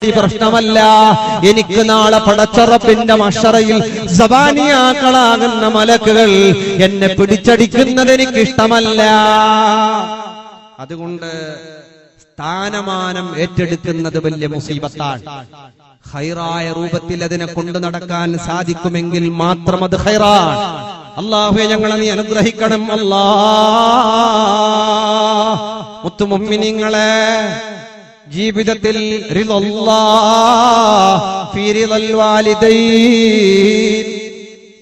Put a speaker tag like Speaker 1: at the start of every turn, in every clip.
Speaker 1: പ്രശ്നമല്ല. എനിക്ക് നാളെ പടച്ച റബ്ബിന്റെ മഹ്ശറയിൽ സബാനിയാക്കളാകുന്ന മലക്കുകൾ എന്നെ പിടിച്ചടിക്കുന്നത് എനിക്കിഷ്ടമല്ല. അതുകൊണ്ട് സ്ഥാനമാനം ഏറ്റെടുക്കുന്നത് വലിയ മുസീബത്താണ്. ഖൈറായ രൂപത്തിൽ അതിനെ കൊണ്ടു നടക്കാൻ സാധിക്കുമെങ്കിൽ മാത്രം അത് ഖൈറാണ്. അല്ലാഹുവേ, ഞങ്ങളെ നീ അനുഗ്രഹിക്കണം. അല്ലാഹ്, മുത്തുമുഅ്മിനീങ്ങളെ, ജീവിതത്തിൽ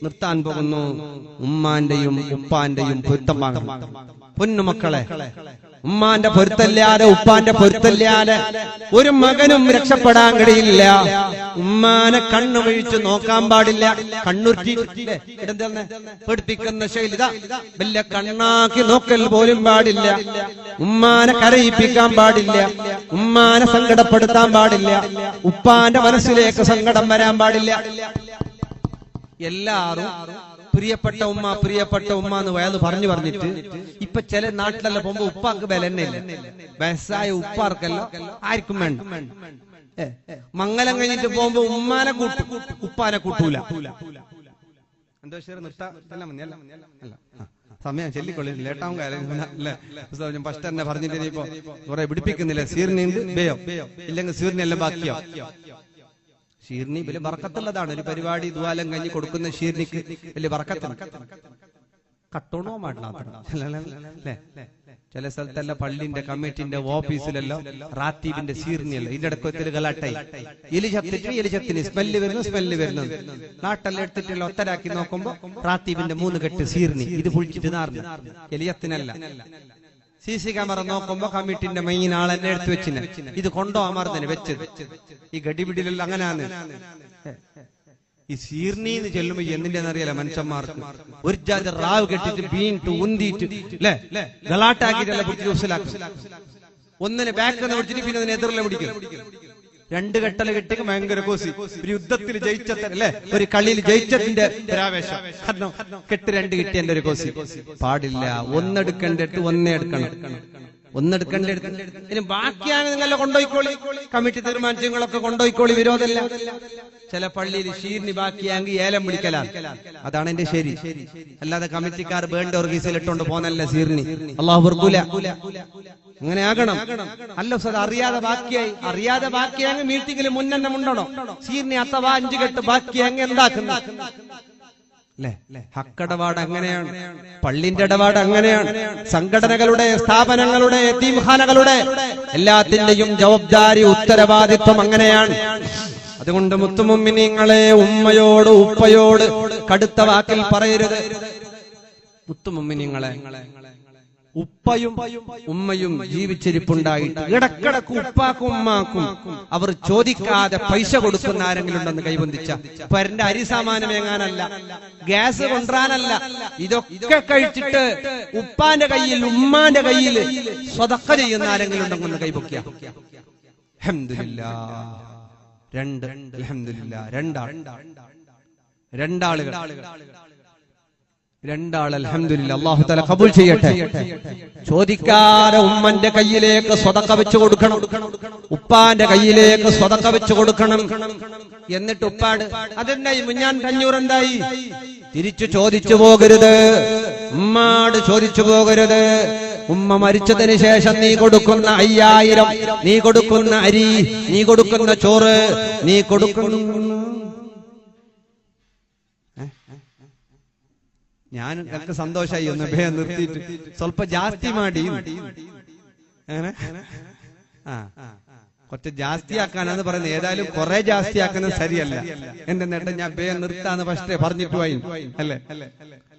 Speaker 1: നിർത്താൻ പോകുന്നു. ഉമ്മാന്റെയും ഉപ്പാന്റെയും പൊരുത്തം വാങ്ങണം. പൊന്നുമക്കളെ, ഉമ്മാന്റെ പൊരുത്തല്ലാതെ ഉപ്പാന്റെ പൊരുത്തല്ലാതെ ഒരു മകനും രക്ഷപ്പെടാൻ കഴിയില്ല. ഉമ്മാനെ കണ്ണുമിഴിച്ച് നോക്കാൻ പാടില്ല. കണ്ണുരുട്ടി പഠിപ്പിക്കുന്ന ശൈലിത വലിയ കണ്ണാക്കി നോക്കൽ പോലും പാടില്ല. ഉമ്മാനെ കരയിപ്പിക്കാൻ പാടില്ല. ഉമ്മാനെ സങ്കടപ്പെടുത്താൻ പാടില്ല. ഉപ്പാന്റെ മനസ്സിലേക്ക് സങ്കടം വരാൻ പാടില്ല. എല്ലാരും പ്രിയപ്പെട്ട ഉമ്മ എന്ന് വയത് പറഞ്ഞിട്ട് ഇപ്പൊ ചില നാട്ടിലെല്ലാം പോകുമ്പോ ഉപ്പാക്ക് വില തന്നെ ഇല്ല. വയസ്സായ ഉപ്പാർക്കല്ലോ ആർക്കും വേണ്ട. മംഗലം കഴിഞ്ഞിട്ട് പോകുമ്പോ ഉമ്മാനെ കൂട്ടും, ഉപ്പാനെ കൂട്ടൂല. എന്തോ ശരി സമയം ചെല്ലിക്കൊള്ളില്ല, ലേട്ടാവും കാര്യം ഫസ്റ്റ് തന്നെ പറഞ്ഞിട്ട് ഇപ്പൊ കുറെ പിടിപ്പിക്കുന്നില്ല. സീർണിണ്ട് ബേയോ ഇല്ലെങ്കിൽ സീർണി എല്ലാം ബാക്കിയോ. ഷീർണി വലിയ ബർക്കത്തുള്ളതാണ്. ഒരു പരിപാടി ദ്വാലം കഴിഞ്ഞ് കൊടുക്കുന്ന ഷീർണിക്ക് വലിയ ബർക്കത്താണ്. കട്ടോണോ മാറ്റില്ലേ? ചില സ്ഥലത്തല്ല പള്ളിന്റെ കമ്മിറ്റിന്റെ ഓഫീസിലല്ലോ റാത്തീബിന്റെ സീർണിയല്ലോ. ഇതിന്റെ ഇടക്കൊത്തിൽ ഗലാട്ടായി എലിചത്തിന് സ്മെല്ല് വരുന്നു. നാട്ടെല്ലാം എടുത്തിട്ടുള്ള ഒത്തരാക്കി നോക്കുമ്പോ റാത്തീബിന്റെ 3 കെട്ട് സീർണി ഇത് പൊളിച്ചിട്ട് നാർന്നു. എലിയത്തിനല്ല. CC ക്യാമറ നോക്കുമ്പോ കമ്മിറ്റിന്റെ മെയിൻ ആളെന്നെ എടുത്തു വെച്ചിന്. ഇത് കൊണ്ടോ അമർന്നതിന് വെച്ചത്. ഈ ഗഡിപിടിയിലുള്ള അങ്ങനെയാണ്. ഈ സീർണിന്ന് ചെല്ലുമ്പോ എന്തിന്റെന്നറിയാലോ മനുഷ്യന്മാർക്ക് ഒരു ജാതി റാവ് കെട്ടിട്ട് വീണിട്ട് ഉന്തിയിട്ട് അല്ലെ ഗലാട്ടാക്കിട്ടല്ല പിടിച്ച് ഉസിലാക്കും. ഒന്നിനെ ബാക്ക് എന്ന് പിടിച്ചിട്ട് പിന്നെ അതിന് എതിർലെ പിടിക്കും. 2 കെട്ടല് കെട്ടി ഭയങ്കര കോസി. ഒരു യുദ്ധത്തിൽ ജയിച്ചല്ലേ, ഒരു കളിയിൽ ജയിച്ചതിന്റെ ഒരാവേശം. കെട്ട് 2 കിട്ടിയതിന്റെ ഒരു കോസി. പാടില്ല. ഒന്നെടുക്കേണ്ടിട്ട് ഒന്നേ എടുക്കണം. ഒന്നെടുക്കേണ്ടടുത്ത് ഇനി ബാക്കിയാണ് നിങ്ങളെ കൊണ്ടുപോയിക്കോളി. കമ്മിറ്റി തീരുമാനിച്ചങ്ങളൊക്കെ കൊണ്ടുപോയിക്കോളി, വിരോധമല്ല. ചില പള്ളിയിൽ ഷീർണി ബാക്കിയാങ്കിൽ ഏലം വിളിക്കലാണ്. അതാണ് എന്റെ ശരി. അല്ലാതെ കമ്മിറ്റിക്കാർ വേണ്ട ഓർഗീസിൽ ഇട്ടുകൊണ്ട് പോന്നല്ല സീർണി. അല്ലാഹു വർക്കൂല. അങ്ങനെ ആകണം. അല്ല സത് അറിയാതെ ബാക്കിയാങ്ങ് മീറ്റിംഗിൽ മുന്നെന്നെ മുണ്ടണോ? സീർണി അഥവാ 5 കെട്ട് ബാക്കിയാങ്ങ് എന്താക്കുന്നു? ഹക്കടപാട് അങ്ങനെയാണ്, പള്ളിന്റെ ഇടപാട് അങ്ങനെയാണ്. സംഘടനകളുടെ, സ്ഥാപനങ്ങളുടെ, യതീംഖാനകളുടെ എല്ലാത്തിന്റെയും ജവാബ്ദാരി, ഉത്തരവാദിത്വം അങ്ങനെയാണ്. അതുകൊണ്ട് മുത്തുമുഅ്മിനീങ്ങളെ, ഉമ്മയോട് ഉപ്പയോട് കടുത്ത വാക്കിൽ പറയരുത്. മുത്തുമുഅ്മിനീങ്ങളെ, ഉപ്പയും ഉമ്മയും ജീവിച്ചിരിപ്പുണ്ടായിട്ട് ഇടക്കിടക്ക് ഉപ്പാക്കും ഉമ്മാക്കും അവർ ചോദിക്കാതെ പൈസ കൊടുക്കുന്ന ആരെങ്കിലും ഉണ്ടെന്ന് കൈബന്ധിച്ച പരന്റെ അരിസാമാനം എങ്ങാനല്ല, ഗ്യാസ് കൊണ്ടുവരാനല്ല, ഇതൊക്കെ കഴിച്ചിട്ട് ഉപ്പാന്റെ കയ്യിൽ ഉമ്മാന്റെ കയ്യിൽ സ്വതക്ക ചെയ്യുന്ന ആരെങ്കിലും ഉണ്ടെന്ന് കൈപൊക്കിയ രണ്ടാൾ അൽഹംദുലില്ലാ, അല്ലാഹു തആല ഖബൂൽ ചെയ്യട്ടെ. ചോദിക്കാതെ ഉമ്മന്റെ കയ്യിലേക്ക് സ്വതക്ക വെച്ച് കൊടുക്കണം, ഉപ്പാന്റെ കയ്യിലേക്ക് സ്വതക്ക വെച്ച് കൊടുക്കണം. എന്നിട്ട് ഉപ്പാട് അതെന്തായി മുഞ്ഞാൻ 500 എന്തായി തിരിച്ചു ചോദിച്ചു പോകരുത്. ഉമ്മാട് ചോദിച്ചു പോകരുത്. ഉമ്മ മരിച്ചതിന് ശേഷം നീ കൊടുക്കുന്ന 5000, നീ കൊടുക്കുന്ന അരി, നീ കൊടുക്കുന്ന ചോറ്, നീ കൊടുക്കുന്ന ഞാൻ എനിക്ക് സന്തോഷമായി. ഒന്ന് ഭയം നിർത്തിയിട്ട് സ്വല്പ ജാസ്തി മാടി കുറച്ച് ജാസ്തിയാക്കാനാന്ന് പറയുന്നത്. ഏതായാലും കുറെ ജാസ്തിയാക്കുന്നത് ശരിയല്ല. എന്റെ നേട്ടം ഞാൻ ഭയം നിർത്താന്ന് ഫസ്റ്റ് പറഞ്ഞിട്ട് പോയി അല്ലേ.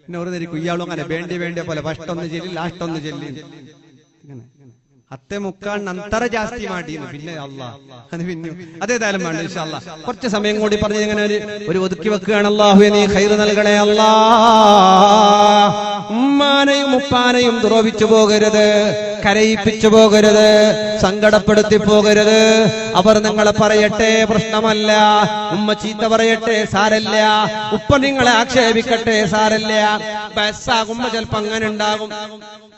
Speaker 1: പിന്നെ ഒരു ധരിക്കും ഇയാളും അങ്ങനെ വേണ്ടിയ പോലെ ഫസ്റ്റ് ഒന്ന് ചെല്ലി ലാസ്റ്റ് ഒന്ന് ചെല്ലി മുക്കാൽ നന്തര ജാസ്തി മാട്ടിന്ന്. പിന്നെ അത് പിന്നെ അതേതായാലും വേണ്ട ഇൻഷാ അല്ലാഹ്. കുറച്ച് സമയം കൂടി പറഞ്ഞ് ഇങ്ങനെ ഒരു ഒതുക്കി വെക്കുകയാണ്. അല്ലാഹുവേ, നീ ഖൈർ നൽകണേ അല്ലാഹ്. ഉമ്മാനെയും ഉപ്പാനെയും ദ്രോഹിച്ചു പോകരുത്. കരയിപ്പിച്ചു പോകരുത്, സങ്കടപ്പെടുത്തി പോകരുത്. അവർ നിങ്ങളെ പറയട്ടെ, പ്രശ്നമല്ല. ഉമ്മ ചീത്ത പറയട്ടെ, സാരല്ല. ഉപ്പ നിങ്ങളെ ആക്ഷേപിക്കട്ടെ, സാരല്ല. ബസ്സാകുമ്പോ ചിലപ്പോ അങ്ങനെ ഉണ്ടാകും.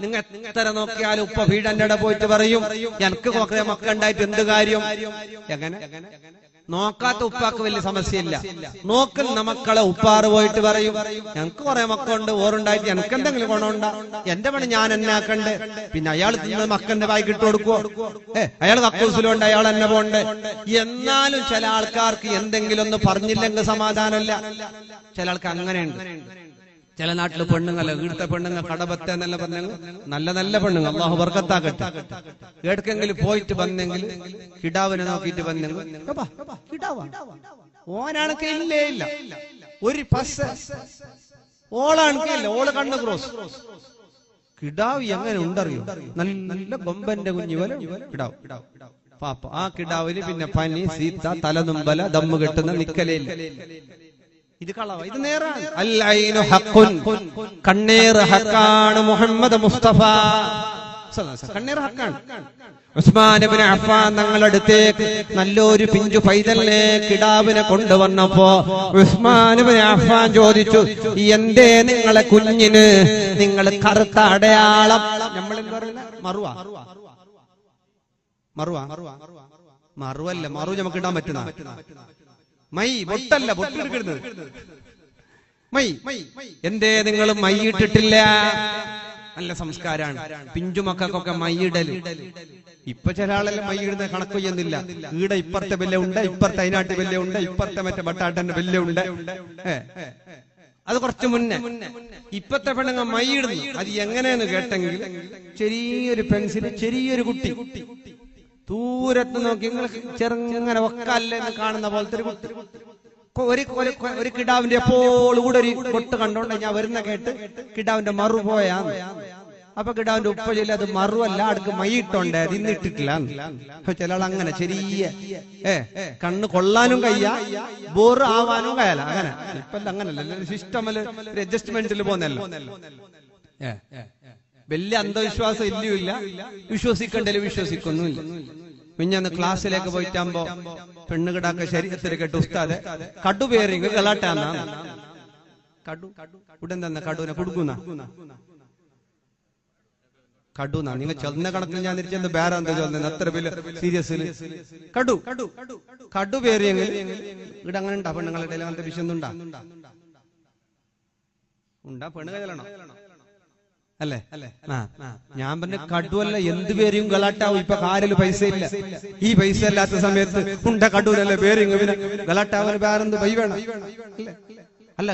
Speaker 1: നിങ്ങൾ എത്ര നോക്കിയാലും ഉപ്പ വീടന്റെ പോയിട്ട് പറയും, എനിക്ക് കുറെ മക്കളുണ്ടായിട്ട് എന്ത് കാര്യം. എങ്ങനെ നോക്കാത്ത ഉപ്പാക്ക് വലിയ സമസ്യയില്ല. നോക്കുന്ന മക്കളെ ഉപ്പാറ് പോയിട്ട് പറയും, ഞങ്ങൾക്ക് കുറെ മക്കളുണ്ട്, ഓറുണ്ടായിട്ട് എനിക്ക് എന്തെങ്കിലും ഗുണമുണ്ടാ, എന്റെ പണി ഞാൻ എന്നാക്കണ്ട്. പിന്നെ അയാൾ മക്കന്റെ വായിക്ക് ഇട്ട് കൊടുക്കുവോ? അയാൾ കക്കൂസിലുണ്ട്, അയാൾ എന്നെ പോണ്ട്. എന്നാലും ചില ആൾക്കാർക്ക് എന്തെങ്കിലും ഒന്ന് പറഞ്ഞില്ലെങ്കിൽ സമാധാനമില്ല. ചില ആൾക്ക് അങ്ങനെയുണ്ട്. ചില നാട്ടില് പെണ്ണുങ്ങള്, വീട്ടിലെ പെണ്ണുങ്ങൾ കടപറ്റ എന്നല്ല പറഞ്ഞെങ്കിൽ നല്ല നല്ല പെണ്ണുങ്ങൾ, അള്ളാഹു ബർക്കത്താക്കട്ടെ. എവിടേക്കെങ്കിലും പോയിട്ട് വന്നെങ്കിൽ കിടാവിനെ നോക്കിയിട്ട് വന്നെങ്കിൽ ഓനാണൊക്കെ ഇല്ലേ ഇല്ല, ഒരു പസ് ഓളാണക്കില്ല, ഓള് കണ്ണ് ക്രോസ്. കിടാവ് എങ്ങനെ ഉണ്ടറിയോ? നല്ല കൊമ്പന്റെ കുഞ്ഞു പോലെ കിടാവ് പാപ്പ. ആ കിടാവിന് പിന്നെ പനി, സീത്ത, തലനുമ്പല, ദമ്മ് കെട്ടുന്ന നിക്കലയില്ല. ഇത് കളവ, ഇത് നേരാണ്. അൽ-ഐനു ഹഖ്ഖുൻ, കണ്ണീർ ഹക്കാണ്. മുഹമ്മദ് മുസ്തഫ കണ്ണീർ ഹക്കാണ്. ഉസ്മാൻ ഇബ്നു അഫ്ഫാൻ തങ്ങളുടെ അടുത്തേക്ക് നല്ലൊരു പിഞ്ചു പൈതലിനെ കിടാവിനെ കൊണ്ടുവന്നപ്പോ ഉസ്മാൻ ഇബ്നു അഫ്ഫാൻ ചോദിച്ചു, എന്തേ നിങ്ങളെ കുഞ്ഞിന് നിങ്ങൾ കറുത്ത അടയാളം? നമ്മൾ എന്താ പറയുന്നത്? മറുവല്ല, മറു നമുക്ക് ഇടാൻ പറ്റുന്ന മൈ, ബൊട്ടല്ല, ബൊട്ടെടുക്കരുത്. മൈ, എന്തേ നിങ്ങൾ മൈ ഇട്ടിട്ടില്ല? നല്ല സംസ്കാരാണ്. പിഞ്ചുമക്കൊക്കെ മൈയിടല്. ഇപ്പൊ ചില ആളെല്ലാം മൈയിടുന്ന കണക്ക് ചെയ്യുന്നില്ല. ഈടെ ഇപ്പുറത്തെ ബെല്ലെ ഉണ്ട്, ഇപ്പുറത്തെ അതിനാട്ട് ബെല്ലെ ഉണ്ട്, ഇപ്പുറത്തെ മറ്റേ ബട്ടാട്ടന്റെ ബെല്ലെ ഉണ്ട്. അത് കുറച്ച് മുന്നേ. ഇപ്പത്തെ പെണ്ണുങ്ങൾ മൈയിടുന്നു. അത് എങ്ങനെയെന്ന് കേട്ടെങ്കിൽ ചെറിയൊരു പെൻസില്, ചെറിയൊരു കുട്ടി ദൂരത്ത് നോക്കി നിങ്ങൾ ചെറുങ്ങനെ ഒക്കല്ലെന്ന് കാണുന്ന പോലത്തെ ഒരു കുട്ടി, ഒരു കിടാവിന്റെ എപ്പോഴും കൂടെ ഒരു കൊട്ട് കണ്ടോണ്ട് ഞാൻ വരുന്ന കേട്ട് കിടാവിന്റെ മറു പോയാ. അപ്പൊ കിടാവിന്റെ ഉപ്പയില്ല, അത് മറുവല്ല, അടുക്ക് മൈയിട്ടോണ്ട് അത് ഇന്നിട്ടിട്ടില്ല. ചില ആൾ അങ്ങനെ ചെറിയ കണ്ണ് കൊള്ളാനും കയ്യ, ബോറ് ആവാനും കയല. അങ്ങനെ ഇപ്പൊ അങ്ങനല്ല, സിസ്റ്റമില് ഒരു അഡ്ജസ്റ്റ്മെന്റിൽ പോന്നല്ലോ. വലിയ അന്ധവിശ്വാസം ഇല്ല, വിശ്വസിക്കണ്ടല്ലോ, വിശ്വസിക്കൊന്നുമില്ല. മിഞ്ഞന്ന് ക്ലാസ്സിലേക്ക് പോയിട്ടാകുമ്പോ പെണ്ണുകിടാക്ക ശരീരത്തിൽ കേട്ട് ഉസ്താദെ കടുപേറിങ് ഗലാട്ടാന്ന. കടു ഉടൻ തന്നെ കടുവിനെ കൊടുക്കുന്ന കടുന്ന നിങ്ങൾ ചെന്ന കണക്കിൽ ഞാൻ തിരിച്ചെന്ത് വേറെ എന്താ ചൊല്ലുന്നത്? അത്ര വലിയ സീരിയസ് കടുപേറിയെങ്കിൽ ഇവിടെ അങ്ങനെ ഉണ്ടാ? പെണ്ണുങ്ങളുടെ ഇടയിൽ അങ്ങനത്തെ വിഷയൊന്നുണ്ടാ? ഉണ്ടാ? പെണ്ണുക ചെല്ലണം അല്ലേ? ഞാൻ പറഞ്ഞ കടുവല്ല, എന്ത് പേരും ഗലാട്ടാവും. ഇപ്പൊ കാരില് പൈസ ഇല്ല, ഈ പൈസ ഇല്ലാത്ത സമയത്ത് ഉണ്ട കടുവല്ലേ പേരിങ്, പിന്നെ ഗലാട്ടാവന് വേറെന്ത് പൈ വേണം അല്ല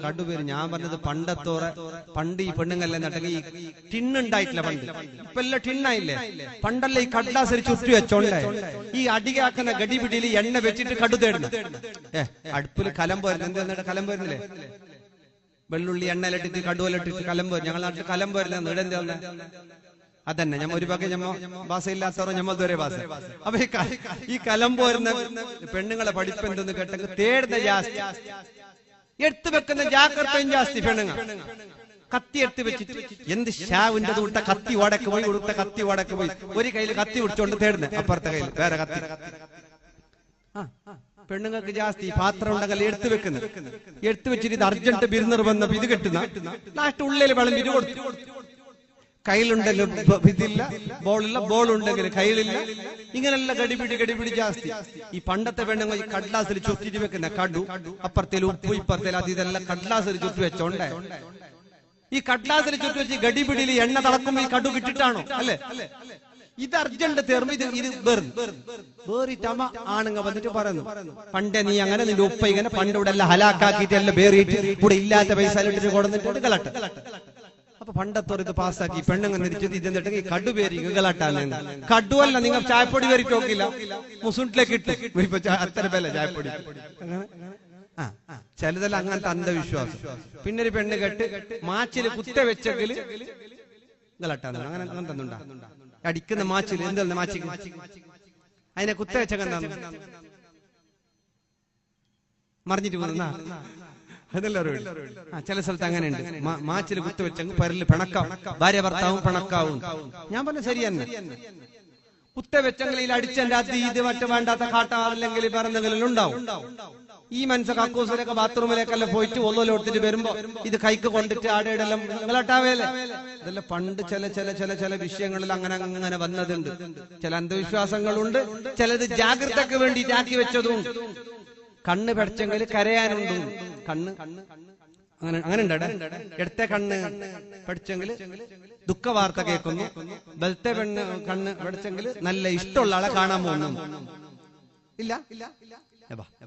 Speaker 1: കടുപേര്. ഞാൻ പറഞ്ഞത് പണ്ടത്തോറെ, പണ്ട് ഈ പെണ്ണുങ്ങല്ലേ നട്ടെങ്കിൽ ഈ ടിണ്ണുണ്ടായിട്ടില്ല പണ്ട്. ഇപ്പൊ എല്ലാം ടിണ്ണായില്ലേ? പണ്ടല്ലേ ഈ കടലാസിൽ ചുറ്റി വെച്ചോണ്ടേ ഈ അടികാക്കുന്ന ഗടിപിടിയിൽ എണ്ണ വെച്ചിട്ട് കടു തേടുന്നു. അടുപ്പിൽ കലം പോരുന്നു. എന്താ കലം പോരുന്നില്ലേ? വെള്ളുള്ളി എണ്ണയിലിട്ടിട്ട് കടുവലിട്ടിട്ട് കലമ്പ്. ഞങ്ങളുടെ നാട്ടിൽ കലമ്പ് വരുന്ന ഇടെന്താ അതന്നെ. ഞമ്മ ഒരു ഭാഗം ഞമ്മ ഭാഷ ഇല്ലാത്തവർ ഞമ്മ ദൂരെ ഭാഷ. അപ്പൊ ഈ കലമ്പ് വരുന്ന പെണ്ണുങ്ങളെ പഠിപ്പ് എന്തെന്ന് കേട്ടെങ്കിൽ തേടുന്ന ജാസ്തി, എടുത്തു വെക്കുന്ന ജാഗ്രതയും ജാസ്തി. പെണ്ണുങ്ങൾ കത്തി എടുത്ത് വെച്ചിട്ട് എന്ത് ഷാവിന്റെ കൂട്ട കത്തി ഓടക്ക് പോയി, കൊടുത്ത കത്തി ഓടക്ക് പോയി, ഒരു കയ്യിൽ കത്തി പിടിച്ചോണ്ട് തേടുന്നത്, അപ്പുറത്തെ കയ്യിൽ വേറെ കത്തി. പെണ്ണുങ്ങൾക്ക് ജാസ്തി പാത്രം ഉണ്ടെങ്കിൽ എടുത്തു വെക്കുന്നത്, എടുത്തു വെച്ചിട്ട് ഇത് അർജന്റ് ബിരുന്നർ വന്ന ഇത് കെട്ടുന്ന ലാസ്റ്റ് ഉള്ളിൽ വെള്ളം ഇത് കൊടുത്തു. കയ്യിലുണ്ടെങ്കിൽ ഇതില്ല, ബോളില്ല, ബോൾ ഉണ്ടെങ്കിൽ കയ്യിലില്ല. ഇങ്ങനെല്ലാം ഗടിപിടി ജാസ്തി. ഈ പണ്ടത്തെ പെണ്ണുങ്ങൾ ഈ കടലാസിൽ ചുറ്റിട്ട് വെക്കുന്ന കടു, അപ്പുറത്തേൽ ഉപ്പ്, ഇപ്പുറത്തേൽ അത് ഇതെല്ലാം കടലാസിൽ ചുറ്റി വെച്ചോണ്ടേ. ഈ കടലാസിൽ ചുറ്റി വെച്ച് ഗടിപിടിയിൽ എണ്ണ തിളക്കുമ്പോ ഈ കടു കിട്ടിട്ടാണോ? അല്ലേ? ഇത് അർജന്റ് തീർന്നു. ഇത് വേറിട്ടമ്മ ആണുങ്ങ വന്നിട്ട് പറയുന്നു, പണ്ടേ നീ അങ്ങനെ നിന്റെ ഉപ്പ ഇങ്ങനെ പണ്ട് ഇവിടെ എല്ലാം ഹലാക്കാക്കിയിട്ട് എല്ലാം വേറിയിട്ട് ഇവിടെ ഇല്ലാത്ത പൈസ ഇട്ടിട്ട് കൊടുത്തിട്ട് ഗലാട്ട. അപ്പൊ പണ്ടത്തോർ ഇത് പാസ്സാക്കി പെണ്ണുങ്ങ നിരിച്ചത് ഇതെന്നിട്ട് ഈ കടുപേരി ഗലാട്ടാണ്. കടുവല്ല, നിങ്ങൾ ചായപ്പൊടി വേറിട്ട് നോക്കില്ല, മുസുണ്ടിലേക്ക് ഇട്ട് ഇപ്പൊ അത്ര വില ചായപ്പൊടി. ചിലതെല്ലാം അങ്ങനത്തെ അന്ധവിശ്വാസം. പിന്നെ ഒരു പെണ്ണ് കെട്ട് മാച്ചില് കുത്ത വെച്ചെങ്കിൽ ഗലാട്ടാണ്. അങ്ങനത്തെ ഒന്നുണ്ടാ? അടിക്കുന്ന മാച്ചില് എന്താ മാച്ചി അതിനെ കുത്ത വെച്ചെന്താ മറിഞ്ഞിട്ട് പോകുന്ന ചില സ്ഥലത്ത് അങ്ങനെയുണ്ട്. മാച്ചിൽ കുത്തുവെച്ചെങ്കിൽ പരല് പിണക്കാം, ഭാര്യ ഭർത്താവും പിണക്കാവും. ഞാൻ പറഞ്ഞ ശരി തന്നെ. കുത്തവെച്ചെങ്കിൽ അടിച്ചെന്റെ അത് ഇത് മറ്റു വേണ്ടാത്ത കാട്ടാറില്ലെങ്കിൽ പറഞ്ഞെങ്കിലും ഉണ്ടാവും. ഈ മനസ്സ കക്കൂസിലൊക്കെ ബാത്റൂമിലേക്കല്ല പോയിട്ട് ഒന്നോലോടുത്തിട്ട് വരുമ്പോ ഇത് കൈക്ക് കൊണ്ടിട്ട് ആടയിടെല്ലാം നിങ്ങളട്ടാവേലെ. ഇതെല്ലാം പണ്ട് ചില വിഷയങ്ങളിൽ അങ്ങനെ വന്നതുണ്ട്. ചില അന്ധവിശ്വാസങ്ങളുണ്ട്, ചിലത് ജാഗ്രതക്ക് വേണ്ടിയിട്ട് ആക്കി വെച്ചതും. കണ്ണ് പഠിച്ചെങ്കിൽ കരയാനുണ്ട്. കണ്ണ് അങ്ങനെ ഉണ്ട്. ഇടത്തെ കണ്ണ് പഠിച്ചെങ്കിൽ ദുഃഖ വാർത്ത കേൾക്കുന്നു, ബലത്തെ കണ്ണ് പഠിച്ചെങ്കിൽ നല്ല ഇഷ്ടമുള്ള ആളെ കാണാൻ പോകുന്നു. ഇല്ല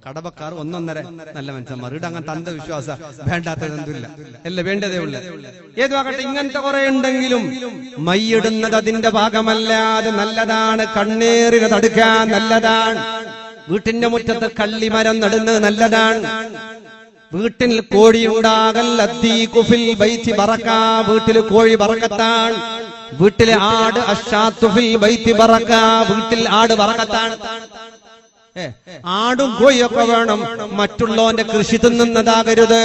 Speaker 1: കടവക്കാർ ഒന്നൊന്നര നല്ല മനുഷ്യന്മാർ. ഇവിടെ അങ്ങനത്തെ അന്ധവിശ്വാസം വേണ്ടാത്തതെന്തില്ല, എല്ലാം വേണ്ടതേ ഉള്ളു. ഏതുവാകട്ടെ, ഇങ്ങനത്തെ കുറെ ഉണ്ടെങ്കിലും മയ്യിടുന്നത് അതിന്റെ ഭാഗമല്ലാതെ നല്ലതാണ്. കണ്ണേറിന് തടുക്കാൻ നല്ലതാണ്. വീട്ടിന്റെ മുറ്റത്ത് കള്ളിമരം നടുന്നത് നല്ലതാണ്. വീട്ടിൽ കോഴി ഉണ്ടാകൽ അദ്ദീഖുഫിൽ ബൈത്തി ബറക, വീട്ടിൽ കോഴി ബറക്കത്താണ്. വീട്ടിലെ ആട് അശ്ശാത്തുഫിൽ ബൈത്തി ബറക, വീട്ടിൽ ആട് ബറക്കത്താണ്. ആടും കോഴിയൊക്കെ വേണം. മറ്റുള്ളവന്റെ കൃഷി തിന്നുന്നതാകരുത്,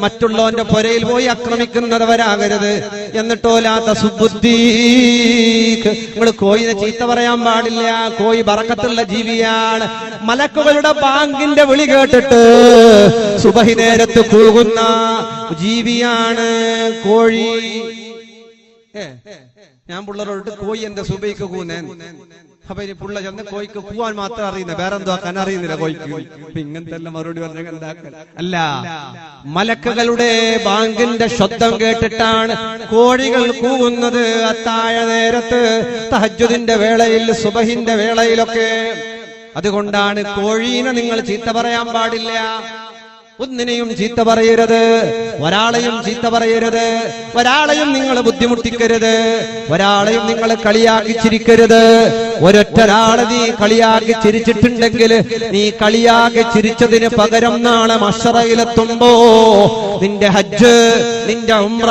Speaker 1: മറ്റുള്ളവന്റെ പുരയിൽ പോയി ആക്രമിക്കുന്നവരാകരുത്. എന്നിട്ടോലാത്ത സുബുദ്ധി, നിങ്ങൾ കോഴിനെ ചീത്ത പറയാൻ പാടില്ല. കോഴി ബറക്കത്തുള്ള ജീവിയാണ്. മലക്കുകളുടെ ബാങ്കിന്റെ വിളി കേട്ടിട്ട് സുബഹി നേരത്ത് കൂകുന്ന ജീവിയാണ് കോഴി. ഞാൻ പിള്ളേരോട്ട് കോഴി എന്റെ സുബൈക്ക് കൂന്നേ. അപ്പൊ ഇനി പുള്ള ചെന്ന് കോഴിക്ക് പോവാൻ മാത്രം അറിയുന്ന, വേറെ എന്തോ ആക്കാൻ അറിയുന്നില്ല കോഴിക്ക്. ഇങ്ങനത്തെ എല്ലാം മറുപടി പറഞ്ഞ എന്താക്കൽ അല്ല. മലക്കുകളുടെ ബാങ്കിന്റെ ശബ്ദം കേട്ടിട്ടാണ് കോഴികൾ കൂവുന്നത്. അത്താഴ നേരത്ത്, തഹജ്ജുദിന്റെ വേളയിൽ, സുബഹിന്റെ വേളയിലൊക്കെ. അതുകൊണ്ടാണ് കോഴീനെ നിങ്ങൾ ചീത്ത പറയാൻ പാടില്ല. ഒന്നിനെയും ചീത്ത പറയരുത്, ഒരാളെയും ചീത്ത പറയരുത്, ഒരാളെയും നിങ്ങൾ ബുദ്ധിമുട്ടിക്കരുത്, ഒരാളെയും നിങ്ങൾ കളിയാക്കി ചിരിക്കരുത്. ഒരൊറ്റൊരാളെ നീ കളിയാക്കി ചിരിച്ചിട്ടുണ്ടെങ്കിൽ നീ കളിയാക്കി ചിരിച്ചതിന് പകരം നാളെ മഹ്ശറയിലെത്തുമ്പോ നിന്റെ ഹജ്ജ്, നിന്റെ ഉംറ,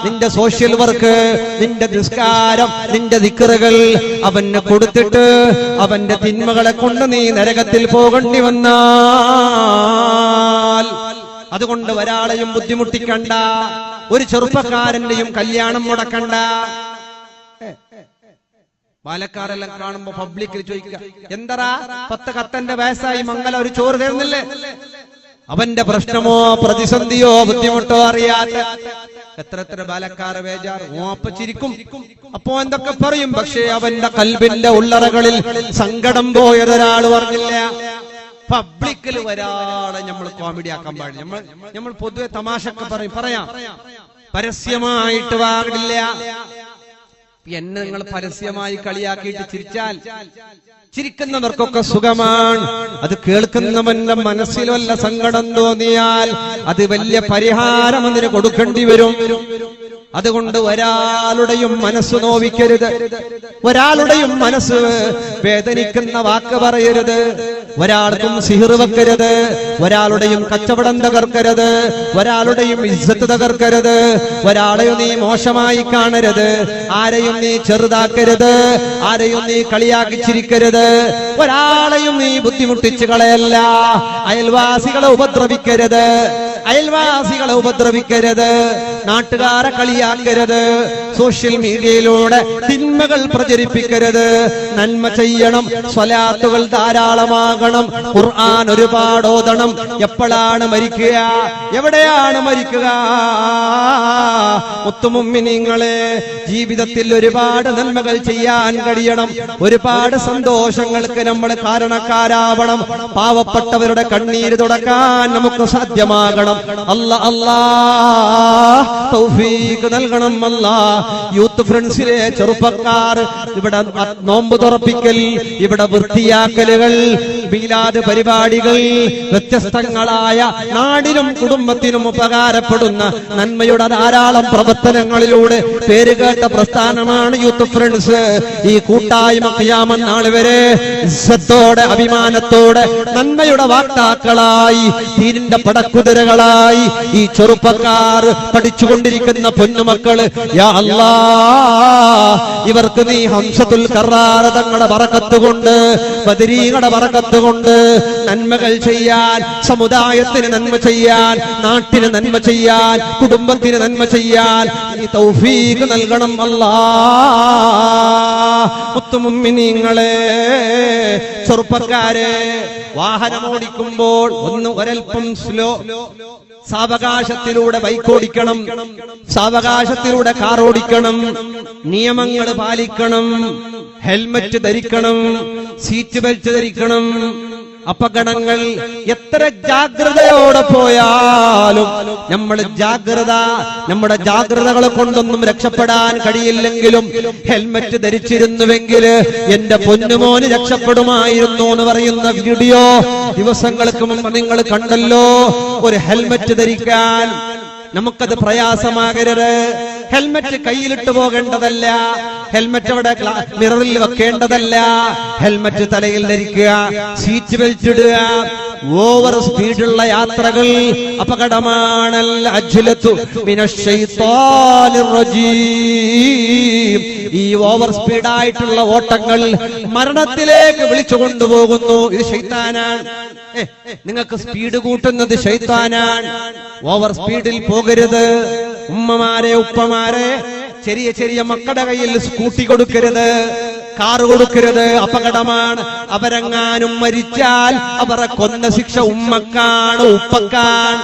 Speaker 1: നിന്റെ സോഷ്യൽ വർക്ക്, നിന്റെ നിസ്കാരം, നിന്റെ ദിക്റുകൾ അവന് കൊടുത്തിട്ട് അവന്റെ തിന്മകളെ കൊണ്ട് നീ നരകത്തിൽ പോകേണ്ടി വന്നാൽ. അതുകൊണ്ട് ഒരാളെയും ബുദ്ധിമുട്ടിക്കണ്ട, ഒരു ചെറുപ്പക്കാരന്റെയും കല്യാണം മുടക്കണ്ട. പാലക്കാരെല്ലാം കാണുമ്പോ പബ്ലിക്കിൽ ചോദിക്കുക, എന്തറാ 10 കത്തന്റെ വയസ്സായി മംഗല ഒരു ചോറ് തരുന്നില്ലേ? അവന്റെ പ്രശ്നമോ പ്രതിസന്ധിയോ ബുദ്ധിമുട്ടോ അറിയാത്ത എത്ര ബാലക്കാരെ ബേജാറ്. ഓപ്പച്ചിരിക്കും, അപ്പോ എന്തൊക്കെ പറയും. പക്ഷേ അവന്റെ കൽബിന്റെ ഉള്ളറകളിൽ സങ്കടം പോയതൊരാൾ പറഞ്ഞില്ല. പബ്ലിക്കിൽ ഒരാളെ നമ്മൾ കോമഡി ആക്കാൻ പാടില്ല. നമ്മൾ പൊതുവെ തമാശക്ക് പറയാം, പരസ്യമായിട്ട് പാടില്ല. എന്നെ നിങ്ങൾ പരസ്യമായി കളിയാക്കിയിട്ട് ചിരിച്ചാൽ ചിരിക്കുന്നവർക്കൊക്കെ സുഖമാണ്. അത് കേൾക്കുന്നവന്റെ മനസ്സിൽ വല്ല സങ്കടം തോന്നിയാൽ അത് വലിയ പരിഹാരം അതിന് കൊടുക്കേണ്ടി വരും. അതുകൊണ്ട് ഒരാളുടെയും മനസ്സ് നോവിക്കരുത്, ഒരാളുടെയും മനസ്സ് വേദനിക്കുന്ന വാക്ക് പറയരുത്, ഒരാൾക്കും സിഹിർ വെക്കരുത്, ഒരാളുടെയും കച്ചവടം തകർക്കരുത്, ഒരാളുടെയും ഇസ്സത്ത് തകർക്കരുത്, ഒരാളെയും നീ മോശമായി കാണരുത്, ആരെയും നീ ചെറുതാക്കരുത്, ആരെയും നീ കളിയാക്കി ചിരിക്കരുത്, ഒരാളെയും നീ ബുദ്ധിമുട്ടിച്ചു കളയല്ല. അയൽവാസികളെ ഉപദ്രവിക്കരുത്, അയൽവാസികളെ ഉപദ്രവിക്കരുത്, നാട്ടുകാരെ കളിയാക്കരുത്, സോഷ്യൽ മീഡിയയിലൂടെ തിന്മകൾ പ്രചരിപ്പിക്കരുത്. നന്മ ചെയ്യണം, സ്വലാത്തുകൾ ധാരാളമാകണം, ഖുർആൻ ഒരുപാട് ഓതണം. എപ്പോഴാണ് മരിക്കുക, എവിടെയാണ് മരിക്കുക? മുത്തുമുഅ്മിനീങ്ങളെ, ജീവിതത്തിൽ ഒരുപാട് നന്മകൾ ചെയ്യാൻ കഴിയണം, ഒരുപാട് സന്തോഷങ്ങൾക്ക് നമ്മൾ കാരണക്കാരാവണം. പാവപ്പെട്ടവരുടെ കണ്ണീര് തുടക്കാൻ നമുക്ക് സാധ്യമാകണം. അല്ലാഹ് തൗഫീഖ് നൽകണം. യൂത്ത് ഫ്രണ്ട്സിലെ ചെറുപ്പക്കാർ ഇവിടെ നോമ്പ് തുറപ്പിക്കൽ, ഇവിടെ വൃത്തിയാക്കലുകൾ, മീലാദ് പരിപാടികൾ, വ്യത്യസ്തങ്ങളായ നാടിനും കുടുംബത്തിനും ഉപകാരപ്പെടുന്ന നന്മയുടെ ധാരാളം പ്രവർത്തനങ്ങളിലൂടെ പേരുകേട്ട പ്രസ്ഥാനമാണ് യൂത്ത് ഫ്രണ്ട്സ്. ഈ കൂട്ടായ്മ ഖിയാമത്ത് നാൾ വരെ ഇസ്സത്തോടെ, അഭിമാനത്തോടെ, നന്മയുടെ വാക്താക്കളായി, ദീനിന്റെ പടക്കുതിരകളായി
Speaker 2: കാലങ്ങളായി ഈ ചെറുപ്പക്കാർ പഠിച്ചുകൊണ്ടിരിക്കുന്ന പൊന്നുമക്കള്, യാ അല്ലാഹ് ഇവർക്ക് നീ ഹംസത്തുൽ കറാർ തങ്ങളുടെ ബറക്കത്ത് കൊണ്ട്, ബദരീകളുടെ ബറക്കത്ത് കൊണ്ട് നന്മകൾ ചെയ്യാൻ, സമുദായത്തിന് നന്മ ചെയ്യാൻ, നാട്ടിന് നന്മ ചെയ്യാൻ, കുടുംബത്തിന് നന്മ ചെയ്യാൻ നീ തൗഫീഖ് നൽകണം അല്ലാഹ്. മുത്തുമുഅ്മിനീങ്ങളെ, ചെറുപ്പക്കാരെ, വാഹനമോടിക്കുമ്പോൾ ഒരൽപ്പം സ്ലോ, സാവകാശത്തിലൂടെ ബൈക്ക് ഓടിക്കണം, സാവകാശത്തിലൂടെ കാർ ഓടിക്കണം, നിയമങ്ങൾ പാലിക്കണം, ഹെൽമറ്റ് ധരിക്കണം, സീറ്റ് ബെൽറ്റ് ധരിക്കണം. അപകടങ്ങൾ എത്ര ജാഗ്രതയോടെ പോയാലും നമ്മുടെ ജാഗ്രതകളെ കൊണ്ടൊന്നും രക്ഷപ്പെടാൻ കഴിയില്ലെങ്കിലും ഹെൽമറ്റ് ധരിച്ചിരുന്നുവെങ്കിൽ എന്റെ പൊന്നുമോന് രക്ഷപ്പെടുമായിരുന്നു എന്ന് പറയുന്ന വീഡിയോ ദിവസങ്ങൾക്ക് മുമ്പ് നിങ്ങൾ കണ്ടല്ലോ. ഒരു ഹെൽമറ്റ് ധരിക്കാൻ നമുക്കത് പ്രയാസമാകരുത്. ഹെൽമറ്റ് കയ്യിലിട്ട് പോകേണ്ടതല്ല, ഹെൽമറ്റ് അവിടെ മിററിൽ വെക്കേണ്ടതല്ല. ഹെൽമറ്റ് തലയിൽ ധരിക്കുക, സീറ്റ് ബെൽറ്റ് ഇടുക. ഓവർ സ്പീഡുള്ള യാത്രകൾ അപകടമാണ്. ഈ ഓവർ സ്പീഡായിട്ടുള്ള ഓട്ടങ്ങൾ മരണത്തിലേക്ക് വിളിച്ചു കൊണ്ടുപോകുന്നു. ഇത് ശൈത്താനാണ്. നിങ്ങൾക്ക് സ്പീഡ് കൂട്ടുന്നത് ശൈത്താനാണ്. ഓവർ സ്പീഡിൽ പോകരുത്. ഉമ്മമാരെ, ഉപ്പമാരെ, ചെറിയ ചെറിയ മക്കളുടെ കയ്യിൽ സ്കൂട്ടി കൊടുക്കരുത്, കാറ് കൊടുക്കരുത്. അപകടമാണ്. അവരെങ്ങാനും മരിച്ചാൽ അവരെ കൊന്ന ശിക്ഷ ഉമ്മക്കാണ്, ഉപ്പക്കാണ്.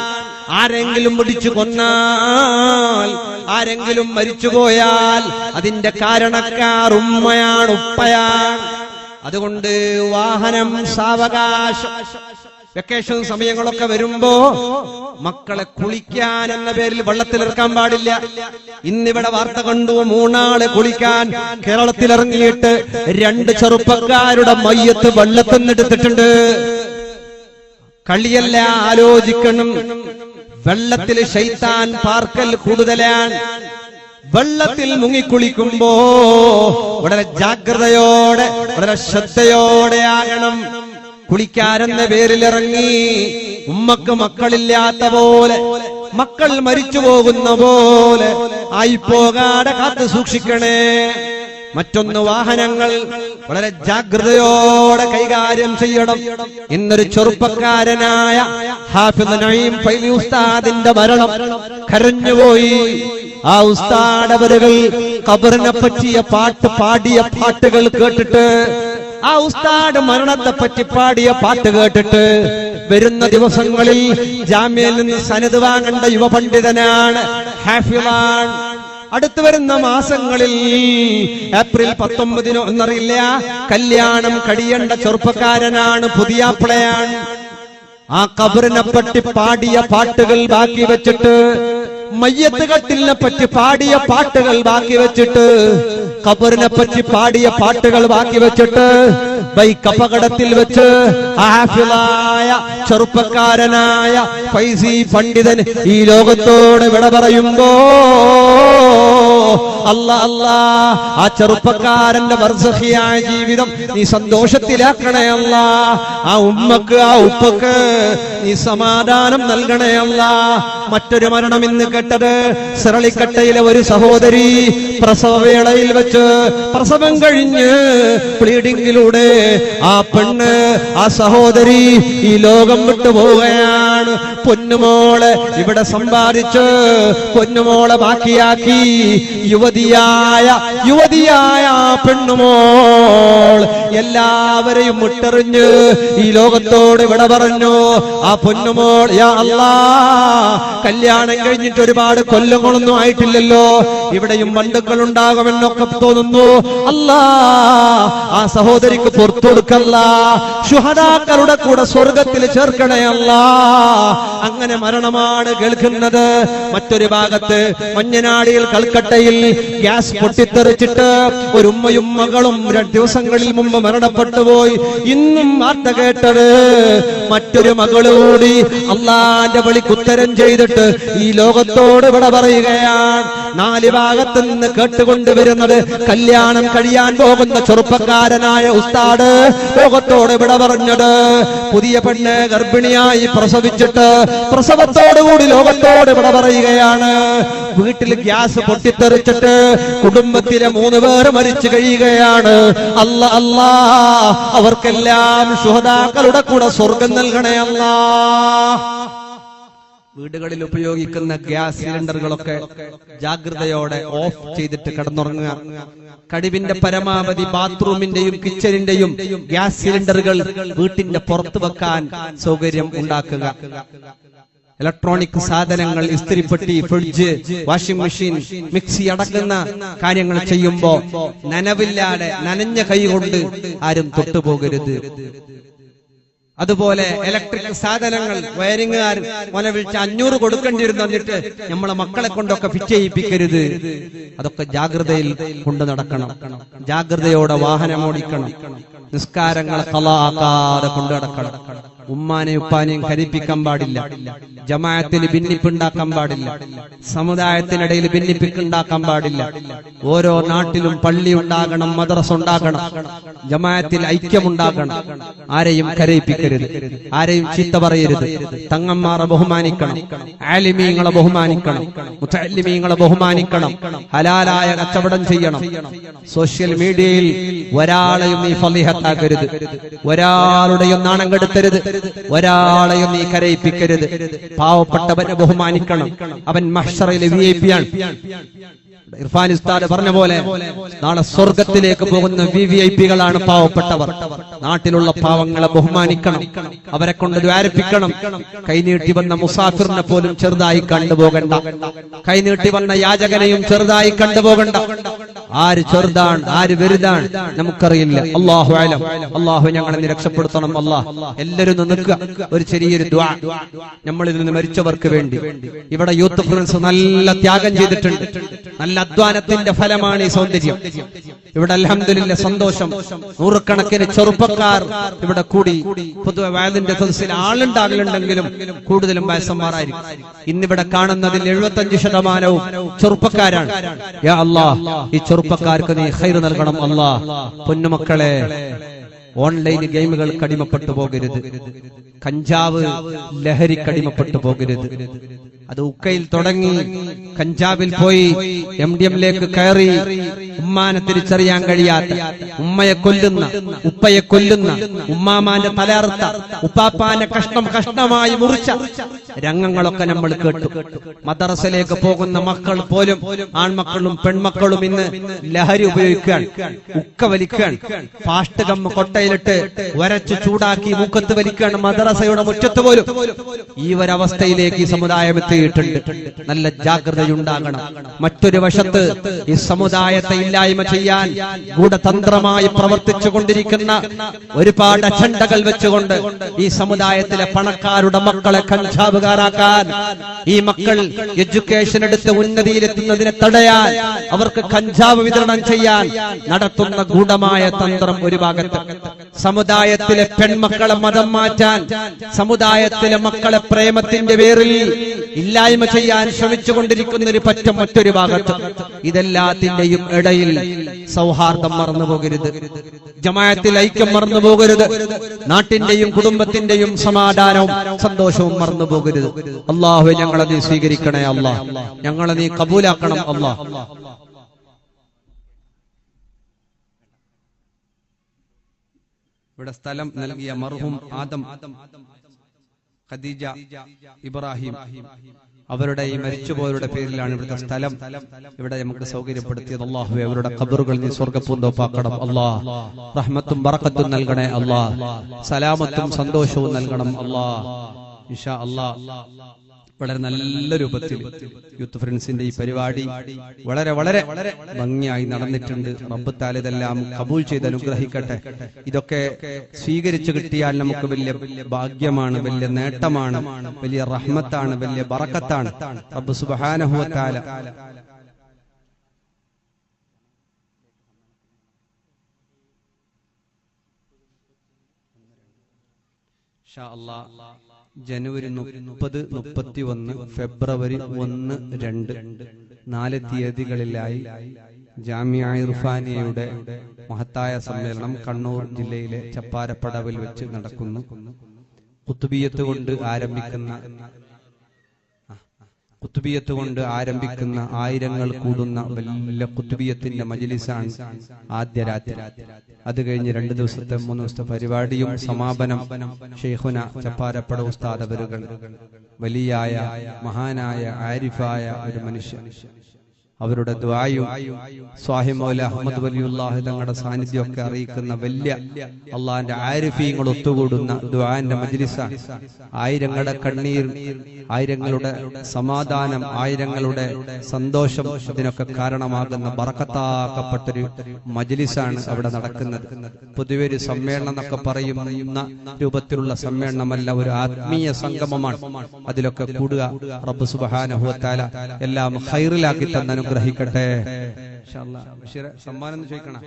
Speaker 2: ആരെങ്കിലും പിടിച്ചു കൊന്നാൽ, ആരെങ്കിലും മരിച്ചുപോയാൽ അതിന്റെ കാരണക്കാർ ഉമ്മയാണ്, ഉപ്പയാണ്. അതുകൊണ്ട് വാഹനം സാവകാശം. വെക്കേഷൻ സമയങ്ങളൊക്കെ വരുമ്പോ മക്കളെ കുളിക്കാൻ എന്ന പേരിൽ വെള്ളത്തിലിറക്കാൻ പാടില്ല. ഇന്നിവിടെ വാർത്ത കണ്ടു, 3 ആള് കുളിക്കാൻ കേരളത്തിലിറങ്ങിയിട്ട് 2 ചെറുപ്പക്കാരുടെ മയ്യത്ത് വെള്ളത്തിൽ നിന്നെടുത്തിട്ടുണ്ട്. കളിയല്ല, ആലോചിക്കണം. വെള്ളത്തിൽ ശൈത്താൻ പാർക്കൽ കൂടുതലാണ്. വെള്ളത്തിൽ മുങ്ങിക്കുളിക്കുമ്പോ വളരെ ജാഗ്രതയോടെ, വളരെ ശ്രദ്ധയോടെ ആകണം. കുളിക്കാരെന്ന പേരിലിറങ്ങി ഉമ്മക്ക് മക്കളില്ലാത്ത പോലെ, മക്കൾ മരിച്ചു പോകുന്ന പോലെ ആയിപ്പോകാതെ കാത്തു സൂക്ഷിക്കണേ. മറ്റൊന്ന്, വാഹനങ്ങൾ വളരെ ജാഗ്രതയോടെ കൈകാര്യം ചെയ്യണം. ഇന്നൊരു ചെറുപ്പക്കാരനായ ഹാഫിദ് നഈം ഫൈലി ഉസ്താദിന്റെ മരണം കരഞ്ഞുപോയി. ആ ഉസ്താദ് അവരുകൾ ഖബറിനെ പറ്റിയ പാടിയ പാട്ടുകൾ കേട്ടിട്ട്, ആ ഉസ്താദ് മരണത്തെ പറ്റി പാടിയ പാട്ട് കേട്ടിട്ട് വരുന്ന ദിവസങ്ങളിൽ ജാമ്യയിൽ നിന്ന് സനദ് വാങ്ങേണ്ട യുവപണ്ഡിതനാണ്, ഹാഫിളാണ്. അടുത്തു വരുന്ന മാസങ്ങളിൽ ഏപ്രിൽ 19 എന്നറിയില്ല, കല്യാണം കഴിയേണ്ട ചെറുപ്പക്കാരനാണ്, പുതിയാപ്പിളയാണ്. ആ ഖബറിനെ പറ്റി പാടിയ പാട്ടുകൾ ബാക്കി വെച്ചിട്ട്, മയ്യത്ത് കട്ടിലിനെ പറ്റി പാടിയ പാട്ടുകൾ ബാക്കി വെച്ചിട്ട്, ഖബറിനെ പറ്റി പാടിയ പാട്ടുകൾ ബാക്കി വെച്ചിട്ട് ബൈക്ക് അപകടത്തിൽ വെച്ച് ഹാഫിളായ ചെറുപ്പക്കാരനായ ഫൈസി പണ്ഡിതൻ ഈ ലോകത്തോട് വിട പറയുമ്പോ അല്ലാ ആ ചെറുപ്പക്കാരന്റെ ബർസഖിയായ ജീവിതം നീ സന്തോഷത്തിലാക്കണേ അല്ലാ. ആ ഉമ്മക്ക്, ആ ഉപ്പക്ക് നീ സമാധാനം നൽകണേ അല്ലാ. മറ്റൊരു മരണം ഇന്ന് കേട്ടത്, സിറളിക്കട്ടയിലെ ഒരു സഹോദരി പ്രസവവേളയിൽ വെച്ച് പ്രസവം കഴിഞ്ഞ് ബ്ലീഡിങ്ങിലൂടെ ആ പെണ്ണ്, ആ സഹോദരി ഈ ലോകം വിട്ടു പോവുകയാണ്. പൊന്നുമോളെ ഇവിടെ സമ്പാദിച്ച് പൊന്നുമോളെ ബാക്കിയാക്കി യുവതിയായ പെണ്ണുമോൾ എല്ലാവരെയും വിട്ടെറിഞ്ഞ് ഈ ലോകത്തോട് വിട പറഞ്ഞു. ആ പൊന്നുമോൾ, യാ അല്ലാ, കല്യാണം കഴിഞ്ഞിട്ട് ഒരുപാട് കൊല്ലങ്ങളൊന്നും ആയിട്ടില്ലല്ലോ, ഇവിടെയും ബന്ധുക്കൾ ഉണ്ടാകുമെന്നൊക്കെ തോന്നുന്നു. അല്ലാ, ആ സഹോദരിക്ക് പുറത്തു കൊടുക്കല്ല, ശുഹദാക്കളുടെ കൂടെ സ്വർഗത്തിൽ ചേർക്കണേ അല്ലാ. അങ്ങനെ മരണമാണ് കേൾക്കുന്നത്. മറ്റൊരു ഭാഗത്ത് മഞ്ഞനാടിയിൽ കൽക്കട്ടയിൽ ഗ്യാസ് പൊട്ടിത്തെറിച്ചിട്ട് ഒരു ഉമ്മയും മകളും 2 ദിവസങ്ങളിൽ മുമ്പ് മരണപ്പെട്ടു പോയി. ഇന്നും വാർത്ത കേട്ടത് മറ്റൊരു മകളൂടി അള്ളാന്റെ വിളിക്ക് ഉത്തരം ചെയ്തിട്ട് ഈ ലോകത്തോട് വിട പറയുകയാണ്. 4 ഭാഗത്ത് നിന്ന് കേട്ടുകൊണ്ടുവരുന്നത് കല്യാണം കഴിയാൻ പോകുന്ന ചെറുപ്പക്കാരനായ ഉസ്താദ് ലോകത്തോട് വിട പറഞ്ഞത്, പുതിയ പെണ്ണ് ഗർഭിണിയായി പ്രസവിച്ചു ചോദിച്ചിട്ട് പ്രസവത്തോടുകൂടി ലോകത്തോട് വിട പറയുകയാണ്. വീട്ടിൽ ഗ്യാസ് പൊട്ടിത്തെറിച്ചിട്ട് കുടുംബത്തിലെ 3 പേർ മരിച്ചു കഴിയുകയാണ്. അല്ലാ അല്ലാ, അവർക്കെല്ലാം ശുഹദാക്കളുടെ കൂടെ സ്വർഗം നൽകണേ അല്ലാ.
Speaker 1: വീടുകളിൽ ഉപയോഗിക്കുന്ന ഗ്യാസ് സിലിണ്ടറുകളൊക്കെ ജാഗ്രതയോടെ ഓഫ് ചെയ്തിട്ട് കിടന്നുറങ്ങുക. കഴിവിന്റെ പരമാവധി ബാത്റൂമിന്റെയും കിച്ചണിന്റെയും ഗ്യാസ് സിലിണ്ടറുകൾ വീട്ടിന്റെ പുറത്ത് വെക്കാൻ സൗകര്യം ഉണ്ടാക്കുക. ഇലക്ട്രോണിക് സാധനങ്ങൾ, ഇസ്തിരിപ്പെട്ടി, ഫ്രിഡ്ജ്, വാഷിംഗ് മെഷീൻ, മിക്സി അടക്കുന്ന കാര്യങ്ങൾ ചെയ്യുമ്പോ നനവില്ലാതെ നനഞ്ഞ കൈ കൊണ്ട് ആരും തൊട്ടുപോകരുത്. അതുപോലെ ഇലക്ട്രിക് സാധനങ്ങൾ വയറിങ്ങുകാർ വിളിച്ച് 500 കൊടുക്കേണ്ടി വരുന്നു എന്നിട്ട് നമ്മളെ മക്കളെ കൊണ്ടൊക്കെ ഫിറ്റ് ചെയ്യിപ്പിക്കരുത്. അതൊക്കെ ജാഗ്രതയിൽ കൊണ്ടു നടക്കണം. ജാഗ്രതയോടെ വാഹനം ഓടിക്കണം. നിസ്കാരങ്ങളെ ഖളാ ആക്കാതെ കൊണ്ടു നടക്കണം. ഉമ്മാനെയും ഉപ്പാനെയും കരിപ്പിക്കാൻ പാടില്ല. ജമാഅത്തിൽ ഭിന്നിപ്പുണ്ടാക്കാൻ പാടില്ല. സമുദായത്തിനിടയിൽ ഭിന്നിപ്പിക്കുണ്ടാക്കാൻ പാടില്ല. ഓരോ നാട്ടിലും പള്ളി ഉണ്ടാകണം, മദ്രസ ഉണ്ടാകണം, ജമാഅത്തിൽ ഐക്യമുണ്ടാകണം. ആരെയും കരയിപ്പിക്കരുത്, ആരെയും ചീത്ത പറയരുത്. തങ്ങന്മാരെ ബഹുമാനിക്കണം, ആലിമീങ്ങളെ ബഹുമാനിക്കണം, മുതഅല്ലിമീങ്ങളെ ബഹുമാനിക്കണം. ഹലാലായ കച്ചവടം ചെയ്യണം. സോഷ്യൽ മീഡിയയിൽ ഒരാളെയും നീ ഫളിഹത്താക്കരുത്, ഒരാളുടെയും നാണം കെടുത്തരുത്, ഒരാളെയും നീ കരയിപ്പിക്കരുത്. പാവപ്പെട്ടവനെ ബഹുമാനിക്കണം. അവൻ മഹ്ശറിലെ VIP ആണ്. ഇർഫാൻ ഉസ്താദ് പറഞ്ഞ പോലെ നാളെ സ്വർഗത്തിലേക്ക് പോകുന്ന VVIPകളാണ് പാവപ്പെട്ടവർ. നാട്ടിലുള്ള പാവങ്ങളെ ബഹുമാനിക്കണം, അവരെ കൊണ്ട് ദ്വാരിപ്പിക്കണം. കൈനീട്ടി വന്ന മുസാഫിറിനെ പോലും ചെറുതായി കണ്ടുപോകണ്ട, കൈനീട്ടി വന്ന യാചകനെയും ചെറുതായി കണ്ടുപോകണ്ട. ആര് ചെറുതാണ് ആര് വലുതാണ് നമുക്കറിയില്ല. അല്ലാഹു അലം. അല്ലാഹു ഞങ്ങളെ രക്ഷപ്പെടുത്തണം. അല്ലാഹ് എല്ലാവരും നിൽക്കുക. ഒരു ചെറിയൊരു ദുആ നമ്മളിൽ നിന്ന് മരിച്ചവർക്ക് വേണ്ടി. ഇവിടെ യൂത്ത് ഫ്രണ്ട്സ് നല്ല ത്യാഗം ചെയ്തിട്ടുണ്ട്. നല്ല അധ്വാനത്തിന്റെ ഫലമാണ് ഈ സൗന്ദര്യം. ഇവിടെ അൽഹംദുലില്ലാഹ് സന്തോഷം. 100 കണക്കിന് ചെറുപ്പക്കാർ ഇവിടെ കൂടി. പൊതുവെ വയലിന്റെ സദസ്സിൽ ആളുണ്ടാകലുണ്ടെങ്കിലും കൂടുതലും വയസ്സന്മാരായിരിക്കും. ഇന്നിവിടെ കാണുന്നതിൽ 75% ചെറുപ്പക്കാരാണ്. യാ അല്ലാഹ്, ഈ ചെറുപ്പക്കാർക്ക് നീ ഖൈർ നൽകണം അല്ലാഹ്. പൊന്നുമക്കളെ, ഓൺലൈൻ ഗെയിമുകൾ കടിമപ്പെട്ടു പോകരുത്. കഞ്ചാവ് ലഹരിക്കടിമപ്പെട്ടു പോകരുത്. അത് ഉക്കയിൽ തുടങ്ങി കഞ്ചാവിൽ പോയി MDMലേക്ക് കയറി ഉമ്മാനെ തിരിച്ചറിയാൻ കഴിയാത്ത, ഉമ്മയെ കൊല്ലുന്ന, ഉപ്പയെ കൊല്ലുന്ന, ഉമ്മാമാന്റെ തലയറുത്ത, ഉപ്പാപ്പാന്റെ കഷ്ണമായി മുറിച്ച രംഗങ്ങളൊക്കെ നമ്മൾ കേട്ടു. മദ്രസയിലേക്ക് പോകുന്ന മക്കൾ പോലും, ആൺമക്കളും പെൺമക്കളും ഇന്ന് ലഹരി ഉപയോഗിക്കാൻ, ഉക്ക വലിക്കാൻ, ഫാസ്റ്റ് ഗം കൊട്ടയിലിട്ട് വരച്ച് ചൂടാക്കി മൂക്കത്ത് വലിക്കാൻ മദ്രസയുടെ മുറ്റത്ത് പോലും. ഈ ഒരവസ്ഥയിലേക്ക് ഈ സമുദായം എത്തിയിട്ടുണ്ട്. നല്ല ജാഗ്രതയുണ്ടാകണം. മറ്റൊരു വശത്ത് ഈ സമുദായത്തെ ഇല്ലായ്മ ചെയ്യാൻ ഗൂഢതന്ത്രമായി പ്രവർത്തിച്ചു കൊണ്ടിരിക്കുന്ന ഒരുപാട് അജണ്ടകൾ വെച്ചുകൊണ്ട് ഈ സമുദായത്തിലെ പണക്കാരുടെ മക്കളെ കഞ്ചാവുകാരാക്കാൻ, ഈ മക്കൾ എഡ്യൂക്കേഷൻ എടുത്ത് ഉന്നതിയിലെത്തുന്നതിനെ തടയാൻ, അവർക്ക് കഞ്ചാവ് വിതരണം ചെയ്യാൻ നടത്തുന്ന ഗൂഢമായ തന്ത്രം ഒരു ഭാഗത്ത്. സമുദായത്തിലെ പെൺമക്കളെ മതം മാറ്റാൻ, സമുദായത്തിലെ മക്കളെ പ്രേമത്തിന്റെ പേരിൽ ഇല്ലായ്മ ചെയ്യാൻ ശ്രമിച്ചുകൊണ്ടിരിക്കുന്ന ഒരു പറ്റം മറ്റൊരു ഭാഗത്ത്. ഇതെല്ലാത്തിന്റെയും ഇടയിൽ സൗഹാർദ്ദം മറന്നുപോകരുത്, ജമാഅത്തിൽ ഐക്യം മറന്നുപോകരുത്, നാട്ടിന്റെയും കുടുംബത്തിന്റെയും സമാധാനവും സന്തോഷവും മറന്നുപോകരുത്. അല്ലാഹു ഞങ്ങളെ നീ സ്വീകരിക്കണേ അല്ലാഹ്, ഞങ്ങളെ നീ കബൂലാക്കണം അല്ലാഹ്. ഇവിടെ സ്ഥലം നൽകിയ മർഹൂം ആദം, ഖദീജ, ഇബ്രാഹിം അവരുടെ ഈ മരിച്ചുപോയവരുടെ പേരിലാണ് ഇവിടുത്തെ സ്ഥലം ഇവിടെ നമുക്ക് സൗകര്യപ്പെടുത്തിയത്. അല്ലാഹുവേ, അവരുടെ ഖബറുകൾ നീ സ്വർഗ്ഗപൂന്തോപ്പാക്കണം അല്ലാഹ്. റഹ്മത്തും ബറക്കത്തും നൽകണേ അല്ലാഹ്. സലാമത്തും സന്തോഷവും നൽകണം അല്ലാഹ്. ഇൻഷാ അല്ലാഹ് വളരെ നല്ല രൂപത്തിൽ യൂത്ത് ഫ്രണ്ട്സിന്റെ ഈ പരിപാടി വളരെ വളരെ ഭംഗിയായി നടന്നിട്ടുണ്ട്. റബ്ബ് തആല ഇതെല്ലാം കബൂൽ ചെയ്ത് അനുഗ്രഹിക്കട്ടെ. ഇതൊക്കെ സ്വീകരിച്ചു കിട്ടിയാൽ നമുക്ക് വലിയ ഭാഗ്യമാണ്, വലിയ നേട്ടമാണ്, വലിയ റഹ്മത്താണ്, വലിയ ബറക്കത്താണ്. റബ്ബ് സുബ്ഹാനഹു വ തആല ഇൻഷാ അല്ലാഹ് ജനുവരി 30, 31, ഫെബ്രുവരി 1, 2, 4 തീയതികളിലായി ജാമിഅ ഇർഫാനിയയുടെ മഹത്തായ സമ്മേളനം കണ്ണൂർ ജില്ലയിലെ ചപ്പാരപ്പടവിൽ വെച്ച് നടക്കുന്നു. ഖുത്ബിയത്ത് കൊണ്ട് ആരംഭിക്കുന്ന ആയിരങ്ങൾ കൂടുന്ന വലിയ ഖുത്ബിയത്തിന്റെ മജ്ലിസാണ് ആദ്യ രാത്രി. അത് കഴിഞ്ഞ് 2 ദിവസത്തെ 3 ദിവസത്തെ പരിപാടിയും സമാപനം ഷെയ്ഖുന ചപ്പാരപ്പട ഉസ്താദ് അവരുകൾ, വലിയായ മഹാനായ ആരിഫായ ഒരു മനുഷ്യൻ, അവരുടെ ദുആയും സ്വാഹി മൗല അഹ്മദ് വലിയുള്ളാഹി തങ്ങളുടെ സാന്നിധ്യമൊക്കെ അറിയിക്കുന്ന വലിയ അള്ളാഹിന്റെ ആരിഫീങ്ങൾ ഒത്തുകൂടുന്ന ദുആന്റെ മജ്ലിസാണ്. ആയിരങ്ങളുടെ കണ്ണീർ, ആയിരങ്ങളുടെ സമാധാനം, ആയിരങ്ങളുടെ സന്തോഷം, ഇതിനൊക്കെ കാരണമാകുന്ന ബറക്കത്താക്കപ്പെട്ടൊരു മജ്ലിസാണ് അവിടെ നടക്കുന്നത്. പൊതുവെ ഒരു സമ്മേളനം എന്നൊക്കെ പറയുന്ന രൂപത്തിലുള്ള സമ്മേളനമല്ല, ഒരു ആത്മീയ സംഗമമാണ്. അതിലൊക്കെ കൂടുക. റബ്ബ് സുബ്ഹാനഹു വ തആല എല്ലാം ഖൈറിലാക്കി തന്ന ഗ്രഹിക്കട്ടെ. സമ്മാനം ചോദിക്കണം?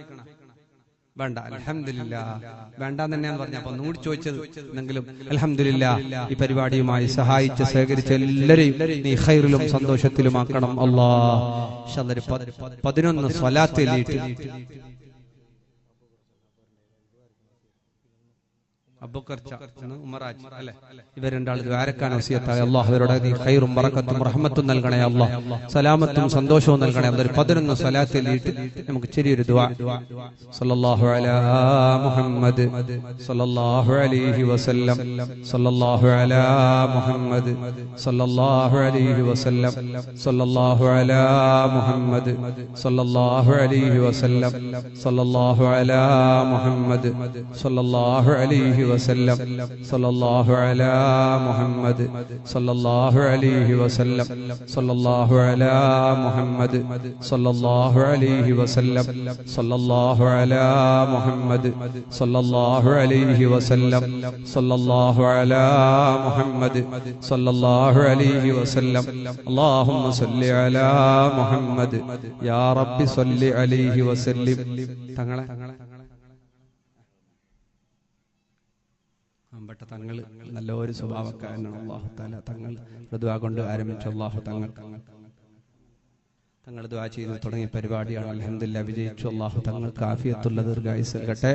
Speaker 1: വേണ്ട, അൽഹംദുലില്ലാഹ്. വേണ്ടാന്ന് തന്നെയാണ് പറഞ്ഞ. അപ്പൊ ഒന്നുകൂടി ചോദിച്ചത് എന്നെങ്കിലും അൽഹംദുലില്ലാഹ്. ഈ പരിപാടിയുമായി സഹായിച്ച് സഹകരിച്ച എല്ലാവരെയും നീ ഖൈറിലും സന്തോഷത്തിലുമാക്കണം അല്ലാഹ്. 11 സ്വലാത്ത് എഴുതിയിട്ട് ഇവർ രണ്ടാളും ദ്വാരക്കാൻ വസിയത്തായ അല്ലാഹ് അവരുടെ നീ ഖൈറും ബറക്കത്തും റഹ്മത്തും നൽകണേ അല്ലാഹ്, സലാമത്തും സന്തോഷവും നൽകണേ. അതൊരു 11 സ്വലാത്ത് എഴുതിയിട്ട് നമുക്ക് ചെറിയൊരു ദുആ. സല്ലല്ലാഹു അലാ മുഹമ്മദ് സല്ലല്ലാഹു അലൈഹി വസല്ലം, സല്ലല്ലാഹു അലാ മുഹമ്മദ് സല്ലല്ലാഹു അലൈഹി വസല്ലം, സല്ലല്ലാഹു അലാ മുഹമ്മദ് സല്ലല്ലാഹു അലൈഹി വസല്ലം, സല്ലല്ലാഹു അലാ മുഹമ്മദ് സല്ലല്ലാഹു അലൈഹി വസല്ലം, സല്ലല്ലാഹു അലാ മുഹമ്മദ് സല്ലല്ലാഹു അലൈഹി വസല്ലം, സല്ലല്ലാഹു അലാ മുഹമ്മദ് സല്ലല്ലാഹു അലൈഹി വസല്ലം, സല്ലല്ലാഹു അലാ മുഹമ്മദ് സല്ലല്ലാഹു അലൈഹി വസല്ലം, സല്ലല്ലാഹു അലാ മുഹമ്മദ് സല്ലല്ലാഹു അലൈഹി വസല്ലം. അല്ലാഹുമ്മ സല്ലി അലാ മുഹമ്മദ് യാ റബ്ബി സല്ലി അലൈഹി വസല്ലം. തങ്ങളെ തങ്ങൾ നല്ലൊരു സ്വഭാവക്കാരനാണ്. അല്ലാഹു തആല തങ്ങൾ ദുആ കൊണ്ട് ആരംഭിച്ച അല്ലാഹു തങ്ങൾ ദുആ ചെയ്തു തുടങ്ങിയ പരിപാടിയാണ്. അൽഹംദുലില്ലാഹ് വിജയിച്ചു. അല്ലാഹു തങ്ങൾക്ക് ആഫിയത്തുള്ള ദീർഘായുസ്സ് നൽകട്ടെ.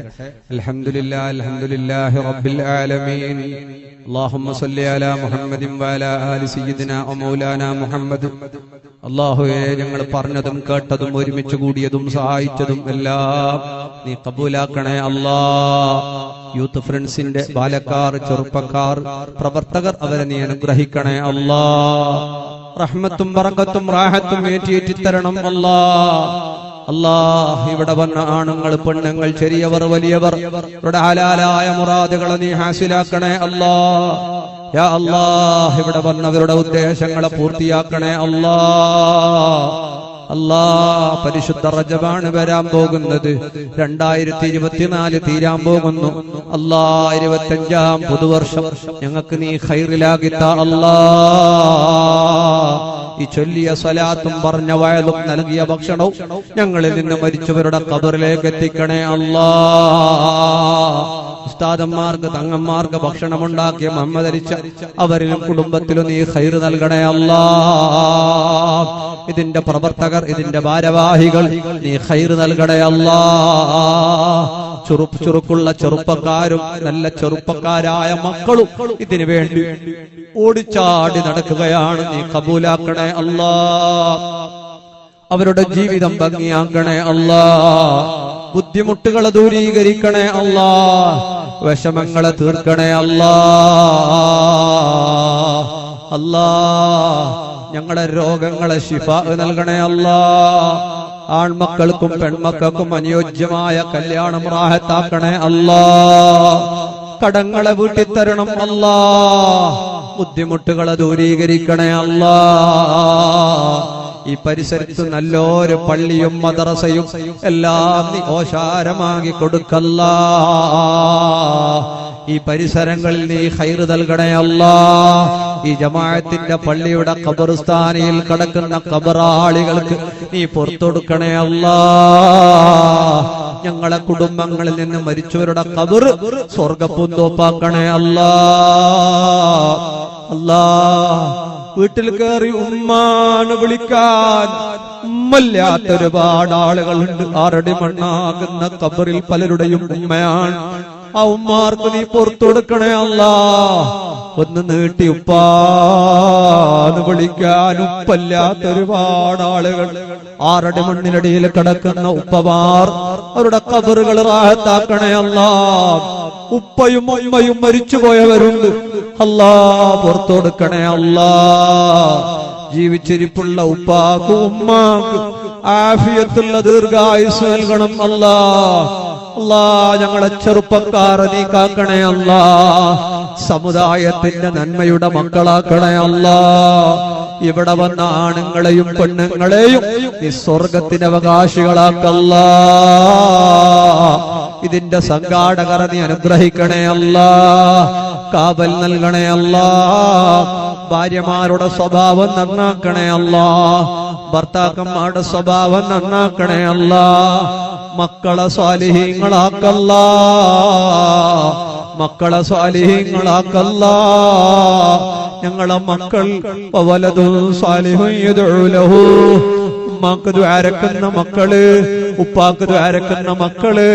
Speaker 1: അൽഹംദുലില്ലാഹ് അൽഹംദുലില്ലാഹി റബ്ബിൽ ആലമീൻ. അല്ലാഹുമ്മ സല്ലി അലാ മുഹമ്മദിൻ വഅലാ ആലി സയ്യിദിനാ വമൗലാനാ മുഹമ്മദ്. അല്ലാഹുവേ, ഞങ്ങൾ പറഞ്ഞതും കേട്ടതും ഒരുമിച്ച് കൂടിയതും സഹായിച്ചതും എല്ലാം നീ കബൂലാക്കണേ അല്ലാഹ്. യൂത്ത് ഫ്രണ്ട്സിന്റെ ബാലക്കാർ, ചെറുപ്പക്കാർ, പ്രവർത്തകർ, അവരെ നീ അനുഗ്രഹിക്കണേ അല്ലാഹ്. റഹ്മത്തും ബറക്കത്തും റാഹത്തും ഏറ്റി തരണം അല്ലാഹ്. അല്ലാഹ്, ഇവിടെ വന്ന ആണുങ്ങൾ, പെണ്ണുങ്ങൾ, ചെറിയവർ, വലിയവർ, ഇവിടെ ഹലാലായ മുറാദുകളെ നീ ഹാസിലാക്കണേ അല്ലാഹ്. യാ അല്ലാഹ്, ഇവിടെ വന്നവരുടെ ഉദ്ദേശങ്ങളെ പൂർത്തിയാക്കണേ അല്ലാഹ്. അല്ലാഹ്, പരിശുദ്ധ റജബാണ് വരാൻ പോകുന്നത്. 2024 തീരാൻ പോകുന്നു. അല്ലാഹ്, 25ാം പുതുവർഷം ഞങ്ങൾക്ക് നീ ഖൈറിലാകിത്ത അല്ലാഹ്. ഈ ചൊല്ലിയ സ്വലാത്തും പറഞ്ഞ വയലും നൽകിയ ഭക്ഷണവും ഞങ്ങളിൽ നിന്ന് മരിച്ചവരുടെ ഖബറിലേക്ക് എത്തിക്കണേ അല്ലാഹ്. ഉസ്താദന്മാർക്ക്, തങ്ങന്മാർക്ക് ഭക്ഷണമുണ്ടാക്കിയ മുഹമ്മദ് അരിച്ച അവരിലും കുടുംബത്തിലും നീ ഖൈർ നൽകണേ അല്ലാഹ്. ഇതിന്റെ പ്രവർത്തകർ, ഇതിന്റെ ഭാരവാഹികൾ നീ ഖൈർ നൽകണേ അല്ലാഹ്. ചുറുക്കുള്ള ചെറുപ്പക്കാരും നല്ല ചെറുപ്പക്കാരായ മക്കളും ഇതിനു വേണ്ടി ഓടിച്ചാടി നടക്കുകയാണ്. നീ കബൂലാക്കണേ അല്ലാഹ്. അവരുടെ ജീവിതം ഭംഗിയാക്കണേ അല്ലാഹ്. ബുദ്ധിമുട്ടുകളെ ദൂരീകരിക്കണേ അല്ലാഹ്. വിഷമങ്ങളെ തീർക്കണേ അല്ലാഹ്. അല്ലാഹ്, ഞങ്ങളുടെ രോഗങ്ങളെ ശിഫാ നൽകണേ അല്ലാഹ്. ആൺമക്കൾക്കും പെൺമക്കൾക്കും അനുയോജ്യമായ കല്യാണം റാഹത്താക്കണേ അല്ലാഹ്. കടങ്ങളെ വീട്ടിത്തരണം അല്ലാഹ്. ബുദ്ധിമുട്ടുകളെ ദൂരീകരിക്കണേ അല്ലാഹ്. ഈ പരിസരത്ത് നല്ലൊരു പള്ളിയും മദ്രസയും എല്ലാം നീ ഓശാരമാക്കി കൊടുക്കല്ലാഹ്. ഈ പരിസരങ്ങളിൽ നീ ഖൈർ നൽകണേ അല്ലാഹ്. ഈ ജമാഅത്തിന്റെ പള്ളിയുടെ ഖബർസ്ഥാനിൽ കിടക്കുന്ന ഖബറാളികൾക്ക് നീ പുറത്തൊടുക്കണേ അല്ലാഹ്. ഞങ്ങളെ കുടുംബങ്ങളിൽ നിന്ന് മരിച്ചവരുടെ ഖബർ സ്വർഗ്ഗപ്പൂന്തോപ്പാക്കണേ അല്ലാഹ്. അല്ലാഹ്, വീട്ടിൽ കയറി ഉമ്മാന്ന് വിളിക്കാൻ ഉമ്മല്ലാത്ത ഒരുപാട് ആളുകളുണ്ട്. 6 അടി മണ്ണാകുന്ന ഖബറിൽ പലരുടെയും ഉമ്മയാണ്.
Speaker 2: ആ ഉമ്മാർക്ക് നീ പുറത്തു കൊടുക്കണേ അല്ലാ. ഒന്ന് നീട്ടി ഉപ്പാന്ന് വിളിക്കാൻ ഉപ്പല്ലാത്ത ഒരുപാട് ആളുകൾ, 6 അടി മണ്ണിനടിയിൽ കിടക്കുന്ന ഉപ്പമാർ, അവരുടെ ഖബറുകൾ റാഹത്താക്കണേ അല്ലാ. ഉപ്പയും ഉമ്മയും മരിച്ചുപോയവരുണ്ട്, അല്ലാ പുറത്തു കൊടുക്കണേ അല്ലാ. ജീവിച്ചിരിപ്പുള്ള ഉപ്പാക്കും ഉമ്മാക്കും ആഫിയത്തുള്ള ദീർഘായുസ് നൽകണം അല്ലാ. അല്ലാ ഞങ്ങളെ ചെറുപ്പക്കാരെ നീ കാക്കണേ അല്ലാ. സമുദായത്തിന്റെ നന്മയുടെ മക്കളാക്കണേ അല്ലാ. ഇവിടെ വന്ന ആണുങ്ങളെയും പെണ്ണുങ്ങളെയും നീ സ്വർഗത്തിന്റെ അവകാശികളാക്കല്ലാ. ഇതിന്റെ സംഘാടകർ നീ അനുഗ്രഹിക്കണേ അല്ലാ. കാവൽ നൽകണേ അല്ലാ. ഭാര്യമാരുടെ സ്വഭാവം നന്നാക്കണേ അല്ലാ. ഭർത്താക്കന്മാരുടെ സ്വഭാവം നന്നാക്കണേ അല്ലാ. മക്കളെ സ്വാലിഹീങ്ങളാക്കല്ലാ. മക്കളെ സ്വാലിഹീങ്ങളാക്കല്ലാ. ഞങ്ങളെ മക്കൾ വലതും സ്വാലിഹുൻ യദ്ഉ ലഹു. ഉമ്മാക്ക് ദ്വാരക്കുന്ന മക്കള്, ഉപ്പാക്ക് ദ്വാരക്കുന്ന മക്കള്,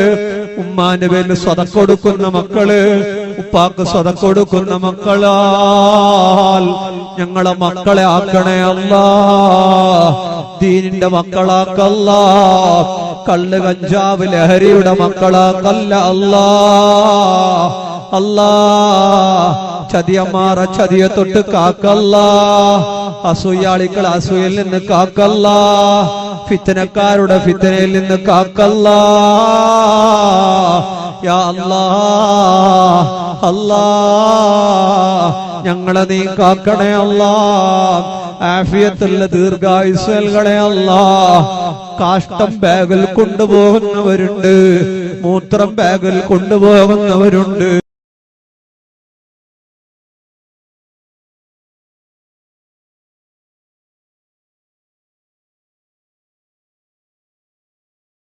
Speaker 2: ഉമ്മാന്റെ പേരിൽ സ്വതക്ക കൊടുക്കുന്ന മക്കള്, ഉപ്പാക്ക് സ്വതക്ക കൊടുക്കുന്ന മക്കളാൽ ഞങ്ങളെ മക്കളെ ആക്കണേ അല്ലാ. ദീനിന്റെ മക്കളാക്കല്ലാ. കള്ള് കഞ്ചാവ് ലഹരിയുടെ മക്കളാക്കല്ല അല്ലാ. അല്ലാ ചതിയന്മാറ ചതിയെ തൊട്ട് കാക്കല്ലാ. അസൂയാളികൾ അസൂയയിൽ നിന്ന് കാക്കല്ലാ. ഫിത്തനക്കാരുടെ ഫിത്തനയിൽ നിന്ന് കാക്കല്ലാ. യാ അല്ലാ. അല്ലാ ഞങ്ങളെ നീ കാക്കണേ അല്ലാ. ആഫിയത്തുള്ള ദീർഘായുസ് നൽകണേ അല്ലാ. കാഷ്ടം ബാഗിൽ കൊണ്ടുപോകുന്നവരുണ്ട്, മൂത്രം ബാഗിൽ കൊണ്ടുപോകുന്നവരുണ്ട്.